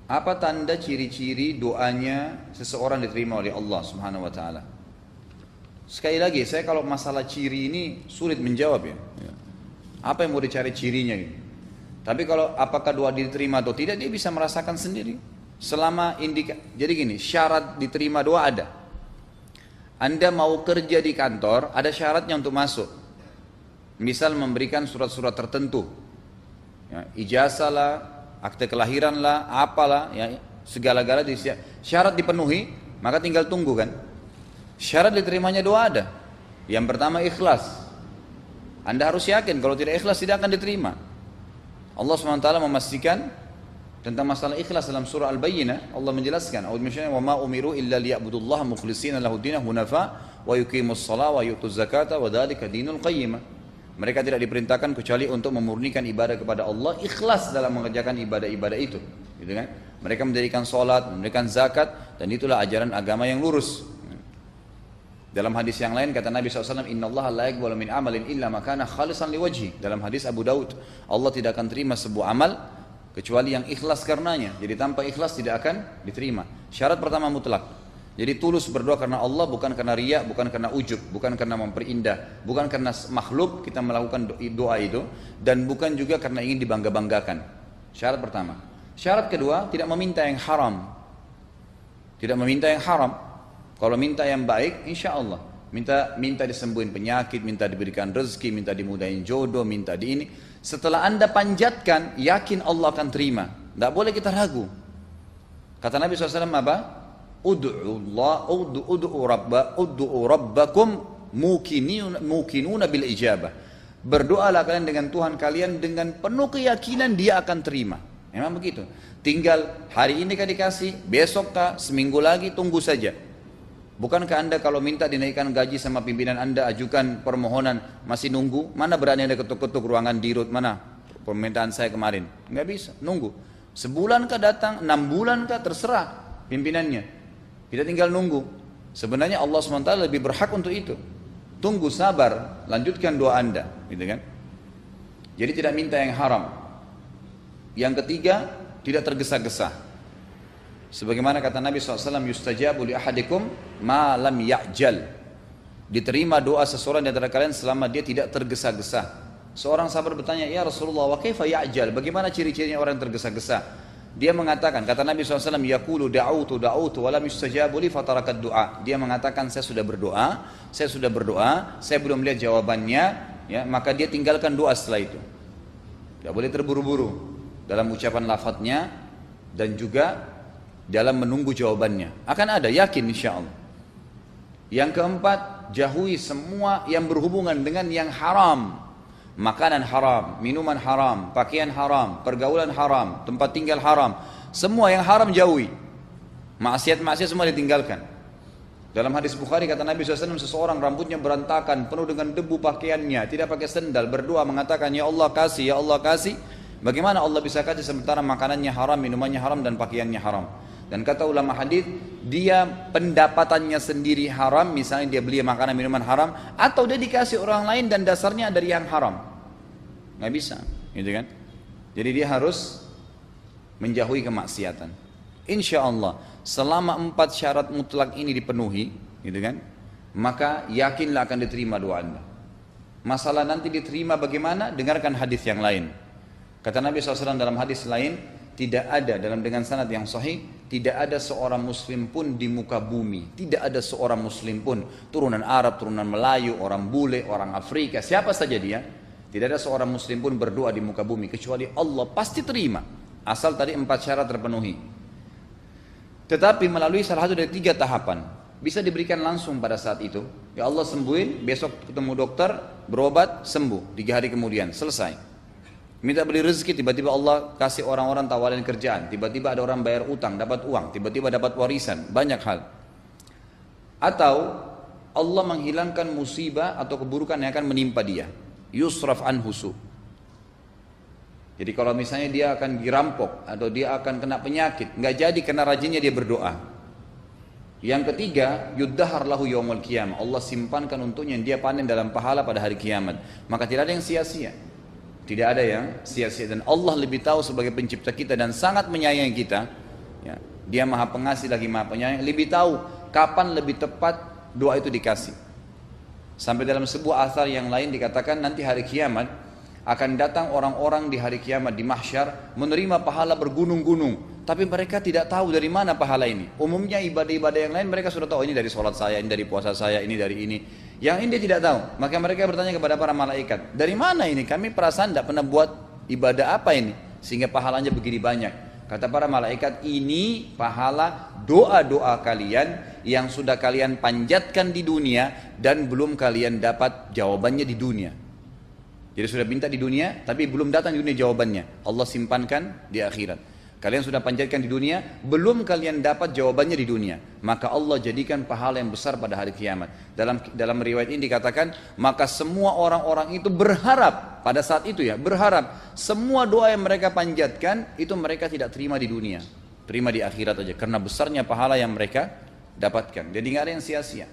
Apa tanda ciri-ciri doanya seseorang diterima oleh Allah Subhanahu wa taala? Sekali lagi, saya kalau masalah ciri ini sulit menjawab ya. Apa yang mau dicari cirinya gitu. Tapi kalau apakah doa diterima atau tidak, dia bisa merasakan sendiri. Jadi gini, syarat diterima doa ada. Anda mau kerja di kantor, ada syaratnya untuk masuk. Misal memberikan surat-surat tertentu, ya, ijazah lah, akte kelahiran lah, apalah, ya, segala-gala syarat dipenuhi, maka tinggal tunggu kan. Syarat diterimanya doa ada. Yang pertama ikhlas. Anda harus yakin kalau tidak ikhlas tidak akan diterima. Allah SWT memastikan tentang masalah ikhlas dalam surah Al-Bayyinah. Allah menjelaskan, wa ma umiru illa liya'budullaha mukhlishina lahu dinah hunafa wa yuqimus shalah wa yutuz zakata wa dzalika dinul qayyimah. Mereka tidak diperintahkan kecuali untuk memurnikan ibadah kepada Allah, ikhlas dalam mengerjakan ibadah-ibadah itu, gitu kan? Mereka mendirikan salat, memberikan zakat, dan itulah ajaran agama yang lurus. Dalam hadis yang lain kata Nabi SAW, Innallaha la yaqbalu min amalin illa ma kana khalisan liwajhi. Dalam hadis Abu Daud, Allah tidak akan terima sebuah amal kecuali yang ikhlas karenanya. Jadi tanpa ikhlas tidak akan diterima. Syarat pertama mutlak. Jadi tulus berdoa karena Allah, bukan karena riya, bukan karena ujub, bukan karena memperindah, bukan karena makhluk kita melakukan doa itu, dan bukan juga karena ingin dibangga-banggakan. Syarat pertama. Syarat kedua, tidak meminta yang haram. Tidak meminta yang haram. Kalau minta yang baik, insya Allah. Minta disembuhin penyakit, minta diberikan rezeki, minta dimudahin jodoh, minta di ini. Setelah Anda panjatkan, yakin Allah akan terima. Tidak boleh kita ragu. Kata Nabi SAW apa? Ud'u rabbakum mukinuna bil ijabah. Berdoalah kalian dengan Tuhan kalian dengan penuh keyakinan dia akan terima. Memang begitu. Tinggal hari ini kah dikasih, besok kah, seminggu lagi, tunggu saja. Bukankah Anda kalau minta dinaikkan gaji sama pimpinan Anda, ajukan permohonan, masih nunggu? Mana berani Anda ketuk-ketuk ruangan dirut, mana permintaan saya kemarin? Nggak bisa, nunggu. Sebulan kah datang, 6 bulan kah, terserah pimpinannya. Kita tinggal nunggu. Sebenarnya Allah SWT lebih berhak untuk itu. Tunggu, sabar, lanjutkan doa Anda, gitu kan? Jadi tidak minta yang haram. Yang ketiga, tidak tergesa-gesa. Sebagaimana kata Nabi SAW, yustajabu li ahadikum ma lam ya'jal. Diterima doa seseorang di antara kalian selama dia tidak tergesa-gesa. Seorang sahabat bertanya, ya Rasulullah, wa kaifa ya'jal? Bagaimana ciri-cirinya orang yang tergesa-gesa? Dia mengatakan, kata Nabi SAW, yaqulu da'utu wa lam yustajabu li fatarakat du'a. Dia mengatakan, saya sudah berdoa, saya belum melihat jawabannya, ya, maka dia tinggalkan doa setelah itu. Tidak boleh terburu-buru dalam ucapan lafadznya dan juga dalam menunggu jawabannya. Akan ada, yakin insya Allah. Yang keempat, jauhi semua yang berhubungan dengan yang haram. Makanan haram, minuman haram, pakaian haram, pergaulan haram, tempat tinggal haram. Semua yang haram jauhi. Maksiat-maksiat semua ditinggalkan. Dalam hadis Bukhari kata Nabi SAW, seseorang rambutnya berantakan, penuh dengan debu pakaiannya, tidak pakai sendal, berdoa mengatakan, ya Allah kasih, ya Allah kasih. Bagaimana Allah bisa kasih sementara makanannya haram, minumannya haram, dan pakaiannya haram? Dan kata ulama hadis, dia pendapatannya sendiri haram, misalnya dia beli makanan minuman haram, atau dia dikasih orang lain dan dasarnya dari yang haram. Nggak bisa, gitu kan? Jadi dia harus menjauhi kemaksiatan. Insya Allah, selama 4 syarat mutlak ini dipenuhi, gitu kan? Maka yakinlah akan diterima doa Anda. Masalah nanti diterima bagaimana? Dengarkan hadis yang lain. Kata Nabi SAW dalam hadis lain, tidak ada dengan sanad yang sahih, tidak ada seorang muslim pun di muka bumi, tidak ada seorang muslim pun, turunan Arab, turunan Melayu, orang bule, orang Afrika, siapa saja dia, tidak ada seorang muslim pun berdoa di muka bumi kecuali Allah pasti terima, asal tadi 4 syarat terpenuhi. Tetapi melalui salah satu dari 3 tahapan, bisa diberikan langsung pada saat itu. Ya Allah sembuhin, besok ketemu dokter, berobat, sembuh, 3 hari kemudian, selesai. Minta beli rezeki, tiba-tiba Allah kasih orang-orang tawarin kerjaan, tiba-tiba ada orang bayar utang, dapat uang, tiba-tiba dapat warisan, banyak hal. Atau Allah menghilangkan musibah atau keburukan yang akan menimpa dia, yusraf an husu. Jadi kalau misalnya dia akan dirampok atau dia akan kena penyakit, nggak jadi karena rajinnya dia berdoa. Yang ketiga, yuddahar lahu yaumul qiyamah. Allah simpankan untuknya yang dia panen dalam pahala pada hari kiamat. Maka tidak ada yang sia-sia. Tidak ada yang sia-sia, dan Allah lebih tahu sebagai pencipta kita dan sangat menyayangi kita. Dia maha pengasih lagi maha penyayang, lebih tahu kapan lebih tepat doa itu dikasih. Sampai dalam sebuah athar yang lain dikatakan nanti hari kiamat akan datang orang-orang di hari kiamat di mahsyar menerima pahala bergunung-gunung, tapi mereka tidak tahu dari mana pahala ini. Umumnya ibadah-ibadah yang lain mereka sudah tahu, ini dari sholat saya, ini dari puasa saya, ini dari ini. Yang ini dia tidak tahu. Maka mereka bertanya kepada para malaikat, dari mana ini? Kami perasaan tidak pernah buat ibadah apa ini sehingga pahalanya begini banyak. Kata para malaikat, ini pahala doa-doa kalian yang sudah kalian panjatkan di dunia dan belum kalian dapat jawabannya di dunia. Jadi sudah minta di dunia tapi belum datang di dunia jawabannya. Allah simpankan di akhirat. Kalian sudah panjatkan di dunia, belum kalian dapat jawabannya di dunia. Maka Allah jadikan pahala yang besar pada hari kiamat. Dalam riwayat ini dikatakan, maka semua orang-orang itu berharap pada saat itu ya, berharap semua doa yang mereka panjatkan itu mereka tidak terima di dunia, terima di akhirat aja karena besarnya pahala yang mereka dapatkan. Jadi nggak ada yang sia-sia.